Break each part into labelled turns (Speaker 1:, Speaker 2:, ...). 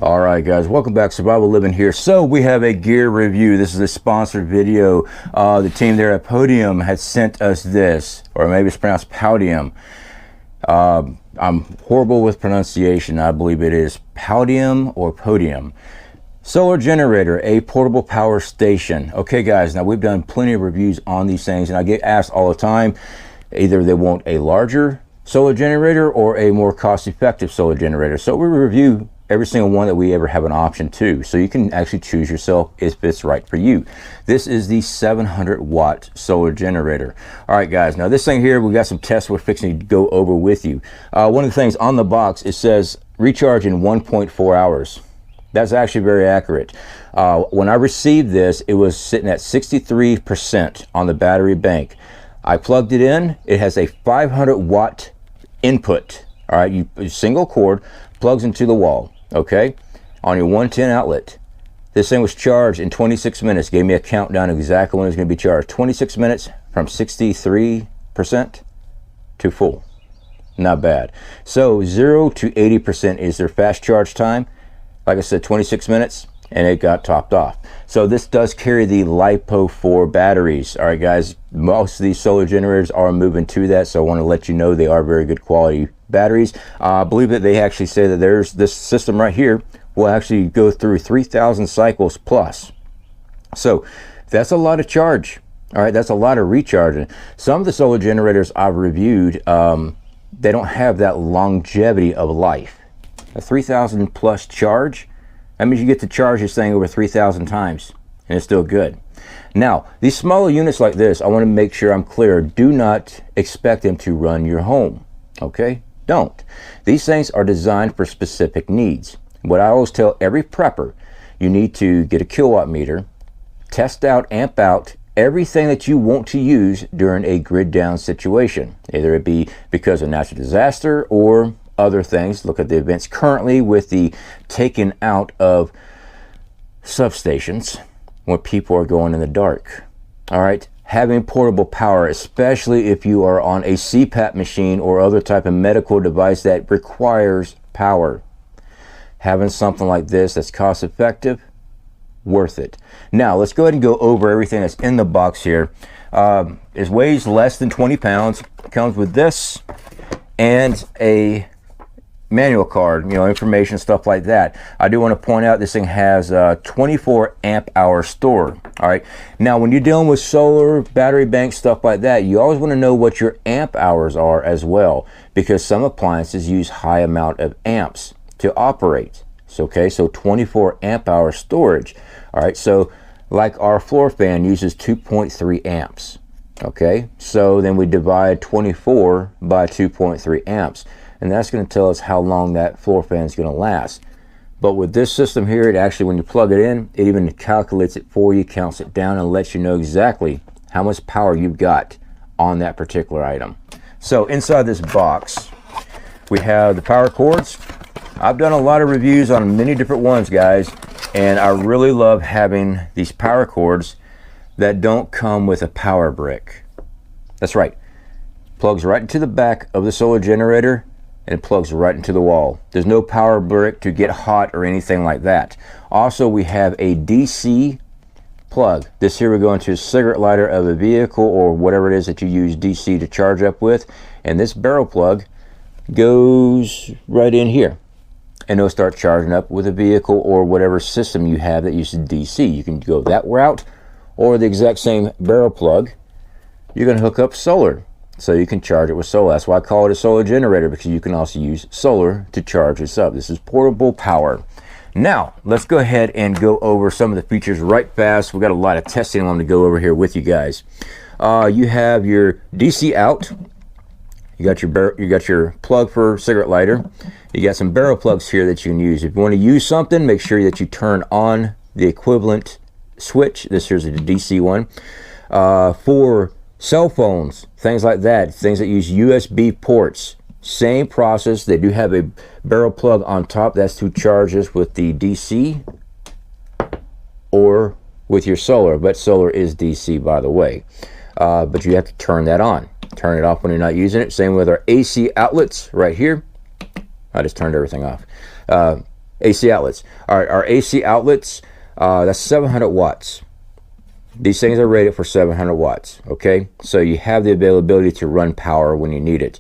Speaker 1: All right, guys, welcome back. Survival Living here. So we have a gear review. This is a sponsored video. The team there at Powdeom had sent us this, or maybe it's pronounced Powdeom. I'm horrible with pronunciation. I believe it is Powdeom or Podium. Solar generator, a portable power station. Okay, guys, now we've done plenty of reviews on these things, and I get asked all the time, either they want a larger solar generator or a more cost-effective solar generator. So we review every single one that we ever have an option to, so you can actually choose yourself if it's right for you. This is the 700 watt solar generator. All right, guys, now this thing here, we got some tests we're fixing to go over with you. One of the things on the box, it says recharge in 1.4 hours. That's actually very accurate. When I received this, it was sitting at 63% on the battery bank. I plugged it in. It has a 500 watt input. All right, you single cord, plugs into the wall. Okay, on your 110 outlet. This thing was charged in 26 minutes. Gave me a countdown exactly when it was going to be charged. 26 minutes from 63% to full. Not bad. So 0 to 80% is their fast charge time. Like I said, 26 minutes, and it got topped off. So this does carry the LiPo 4 batteries. All right, guys, most of these solar generators are moving to that, so I want to let you know they are very good quality batteries. I believe that they actually say that there's this system right here will actually go through 3,000 cycles plus. So that's a lot of charge. All right, that's a lot of recharging. Some of the solar generators I've reviewed, they don't have that longevity of life. A 3,000 plus charge, that means you get to charge this thing over 3,000 times and it's still good. Now, these smaller units like this, I want to make sure I'm clear. Do not expect them to run your home. Okay? Don't. These things are designed for specific needs. What I always tell every prepper, you need to get a kilowatt meter, test out, amp out everything that you want to use during a grid down situation. Either it be because of natural disaster or other things. Look at the events currently with the taking out of substations where people are going in the dark. All right, having portable power, especially if you are on a CPAP machine or other type of medical device that requires power. Having something like this that's cost effective, worth it. Now let's go ahead and go over everything that's in the box here. It weighs less than 20 pounds. It comes with this and a manual card, information, stuff like that. I do want to point out this thing has a 24 amp hour store. All right, now when you're dealing with solar battery banks, stuff like that, you always want to know what your amp hours are as well, because some appliances use high amount of amps to operate. So okay, so 24 amp hour storage. All right, so like our floor fan uses 2.3 amps. Okay, so then we divide 24 by 2.3 amps. And that's going to tell us how long that floor fan is going to last. But with this system here, it actually, when you plug it in, it even calculates it for you, counts it down, and lets you know exactly how much power you've got on that particular item. So inside this box, we have the power cords. I've done a lot of reviews on many different ones, guys, and I really love having these power cords that don't come with a power brick. That's right. Plugs right into the back of the solar generator, and it plugs right into the wall. There's no power brick to get hot or anything like that. Also, we have a DC plug. This here would go into a cigarette lighter of a vehicle or whatever it is that you use DC to charge up with. And this barrel plug goes right in here. And it'll start charging up with a vehicle or whatever system you have that uses DC. You can go that route, or the exact same barrel plug, you're going to hook up solar. So you can charge it with solar. That's why I call it a solar generator, because you can also use solar to charge this up. This is portable power. Now, let's go ahead and go over some of the features right fast. We've got a lot of testing I want to go over here with you guys. You have your DC out. You got your plug for cigarette lighter. You got some barrel plugs here that you can use. If you want to use something, make sure that you turn on the equivalent switch. This here's a DC one. For cell phones, things like that, things that use USB ports, same process. They do have a barrel plug on top. That's to charge this with the DC or with your solar, but solar is DC, by the way. But you have to turn that on. Turn it off when you're not using it. Same with our AC outlets right here. I just turned everything off. AC outlets. All right, our AC outlets, that's 700 watts. These things are rated for 700 watts, okay? So you have the availability to run power when you need it.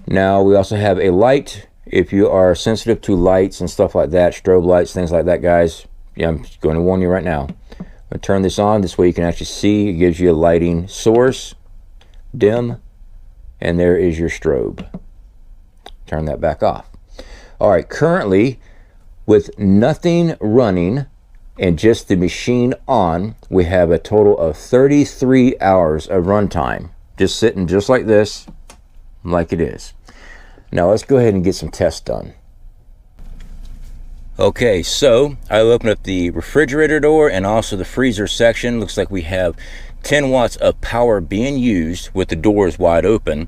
Speaker 1: Now, we also have a light. If you are sensitive to lights and stuff like that, strobe lights, things like that, guys, yeah, I'm just going to warn you right now. I'm going to turn this on. This way you can actually see. It gives you a lighting source, dim, and there is your strobe. Turn that back off. All right, currently, with nothing running and just the machine on, we have a total of 33 hours of runtime. Just sitting just like this, like it is. Now let's go ahead and get some tests done. Okay, so I opened up the refrigerator door and also the freezer section. Looks like we have 10 watts of power being used with the doors wide open.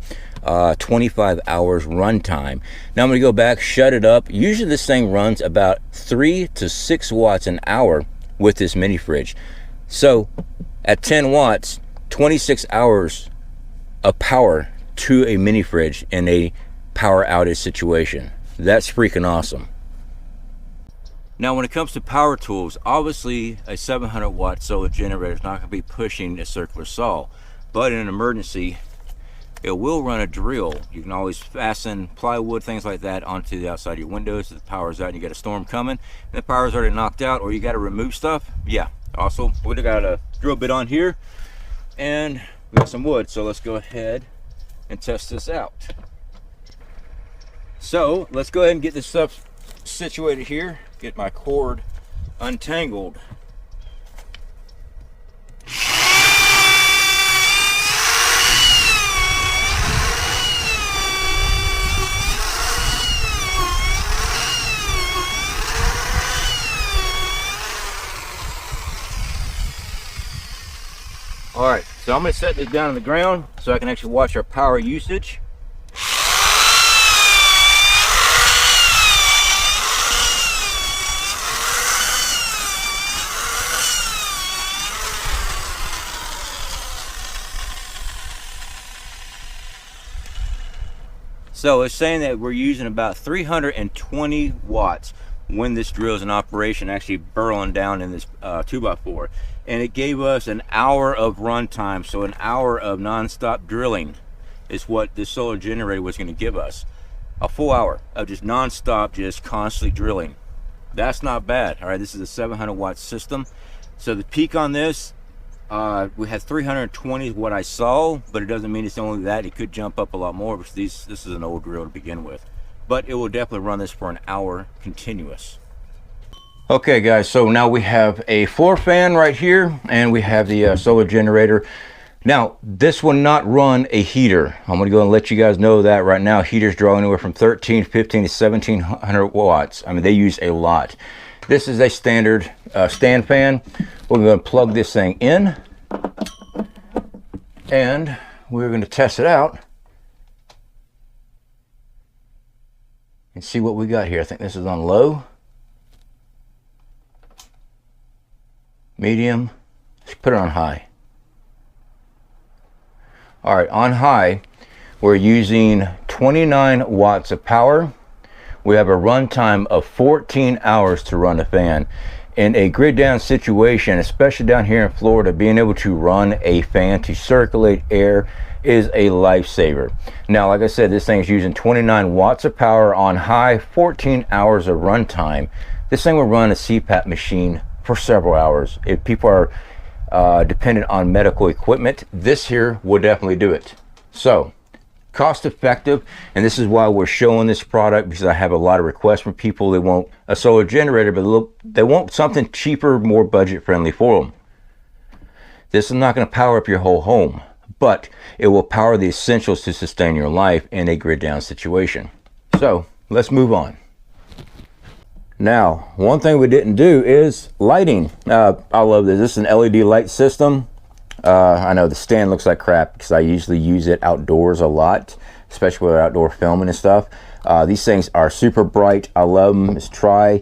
Speaker 1: 25 hours runtime. Now I'm going to go back, shut it up. Usually this thing runs about 3 to 6 watts an hour with this mini fridge. So at 10 watts, 26 hours of power to a mini fridge in a power outage situation. That's freaking awesome. Now when it comes to power tools, obviously a 700 watt solar generator is not going to be pushing a circular saw, but in an emergency it will run a drill. You can always fasten plywood, things like that, onto the outside of your windows if the power's out and you got a storm coming and the power's already knocked out, or you got to remove stuff. Yeah, also we've got a drill bit on here and we got some wood, so let's go ahead and test this out. So let's go ahead and get this stuff situated here, get my cord untangled. All right, so I'm going to set this down on the ground so I can actually watch our power usage. So it's saying that we're using about 320 watts when this drill is in operation, actually burrowing down in this 2x4. And it gave us an hour of run time, so an hour of non-stop drilling is what this solar generator was going to give us. A full hour of just non-stop, just constantly drilling. That's not bad. All right, this is a 700 watt system. So the peak on this, we had 320 is what I saw, but it doesn't mean it's only that. It could jump up a lot more because this is an old drill to begin with. But it will definitely run this for an hour continuous. Okay guys, so now we have a floor fan right here and we have the solar generator. Now this will not run a heater. I'm going to go and let you guys know that right now. Heaters draw anywhere from 13, 15 to 1700 watts. I mean, they use a lot. This is a standard stand fan. We're going to plug this thing in and we're going to test it out and see what we got here. I think this is on low, medium. Let's put it on high. All right, on high, we're using 29 watts of power. We have a runtime of 14 hours to run a fan. In a grid down situation, especially down here in Florida, being able to run a fan to circulate air is a lifesaver. Now, like I said, this thing is using 29 watts of power on high, 14 hours of runtime. This thing will run a CPAP machine for several hours. If people are dependent on medical equipment, this here will definitely do it. So cost effective, and this is why we're showing this product, because I have a lot of requests from people. They want a solar generator, but they want something cheaper, more budget friendly for them. This is not going to power up your whole home, but it will power the essentials to sustain your life in a grid down situation. So let's move on. Now, one thing we didn't do is lighting. I love this. This is an LED light system. I know the stand looks like crap because I usually use it outdoors a lot, especially with outdoor filming and stuff. These things are super bright. I love them. Let's try.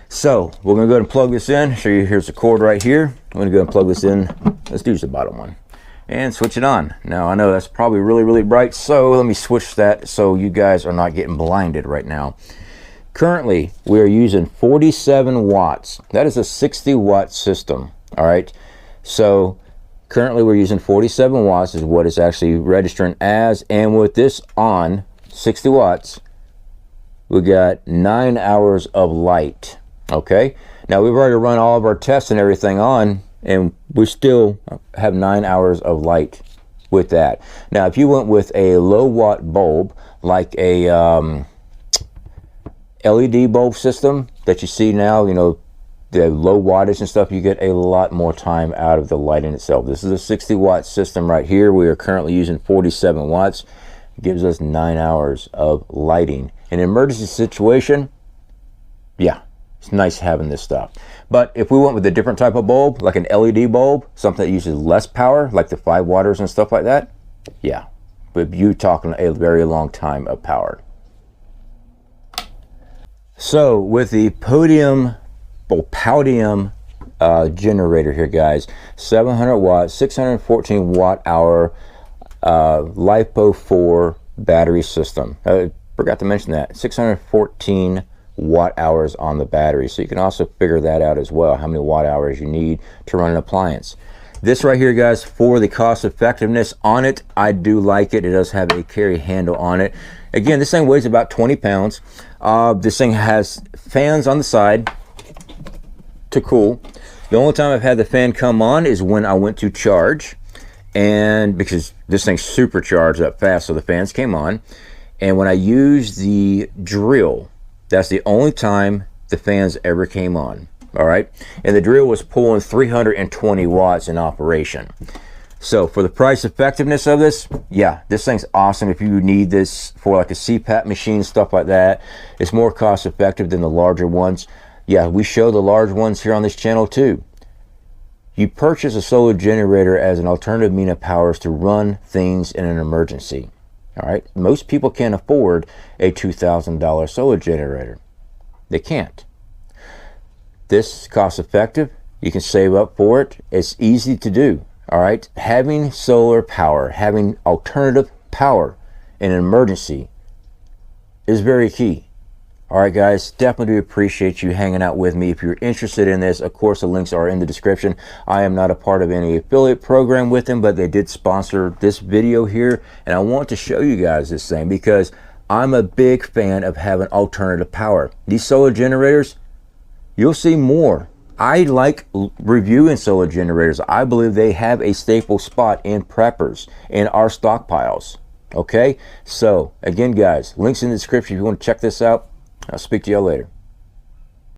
Speaker 1: So we're going to go ahead and plug this in. Show you, here's the cord right here. I'm going to go ahead and plug this in. Let's use the bottom one and switch it on. Now, I know that's probably really, really bright, so let me switch that so you guys are not getting blinded right now. Currently, we are using 47 watts. That is a 60-watt system, all right? So currently we're using 47 watts is what it's actually registering as, and with this on 60 watts, we got 9 hours of light, okay? Now we've already run all of our tests and everything on, and we still have 9 hours of light with that. Now, if you went with a low watt bulb, like a LED bulb system that you see now, you know, the low wattage and stuff, you get a lot more time out of the lighting itself. This is a 60 watt system right here. We are currently using 47 watts. It gives us 9 hours of lighting. In an emergency situation, yeah, it's nice having this stuff. But if we went with a different type of bulb, like an LED bulb, something that uses less power, like the 5 watters and stuff like that, yeah, but you're talking a very long time of power. So with the Powdeom generator here, guys, 700 watt, 614 watt hour LiPo 4 battery system. I forgot to mention that, 614 watt hours on the battery. So you can also figure that out as well, how many watt hours you need to run an appliance. This right here, guys, for the cost effectiveness on it, I do like it. It does have a carry handle on it. Again, this thing weighs about 20 pounds. This thing has fans on the side to cool. The only time I've had the fan come on is when I went to charge, and because this thing's supercharged up fast, so the fans came on. And when I used the drill, that's the only time the fans ever came on. All right, and the drill was pulling 320 watts in operation. So for the price effectiveness of this, yeah, this thing's awesome. If you need this for like a CPAP machine, stuff like that, it's more cost effective than the larger ones. Yeah, we show the large ones here on this channel too. You purchase a solar generator as an alternative means of powers to run things in an emergency. All right, most people can't afford a $2,000 solar generator. They can't. This is cost effective. You can save up for it. It's easy to do. All right, having solar power, having alternative power in an emergency is very key. All right, guys, definitely do appreciate you hanging out with me. If you're interested in this, of course, the links are in the description. I am not a part of any affiliate program with them, but they did sponsor this video here, and I want to show you guys this thing because I'm a big fan of having alternative power. These solar generators, you'll see more. I like reviewing solar generators. I believe they have a staple spot in preppers, in our stockpiles. Okay, so again, guys, links in the description if you want to check this out. I'll speak to y'all later.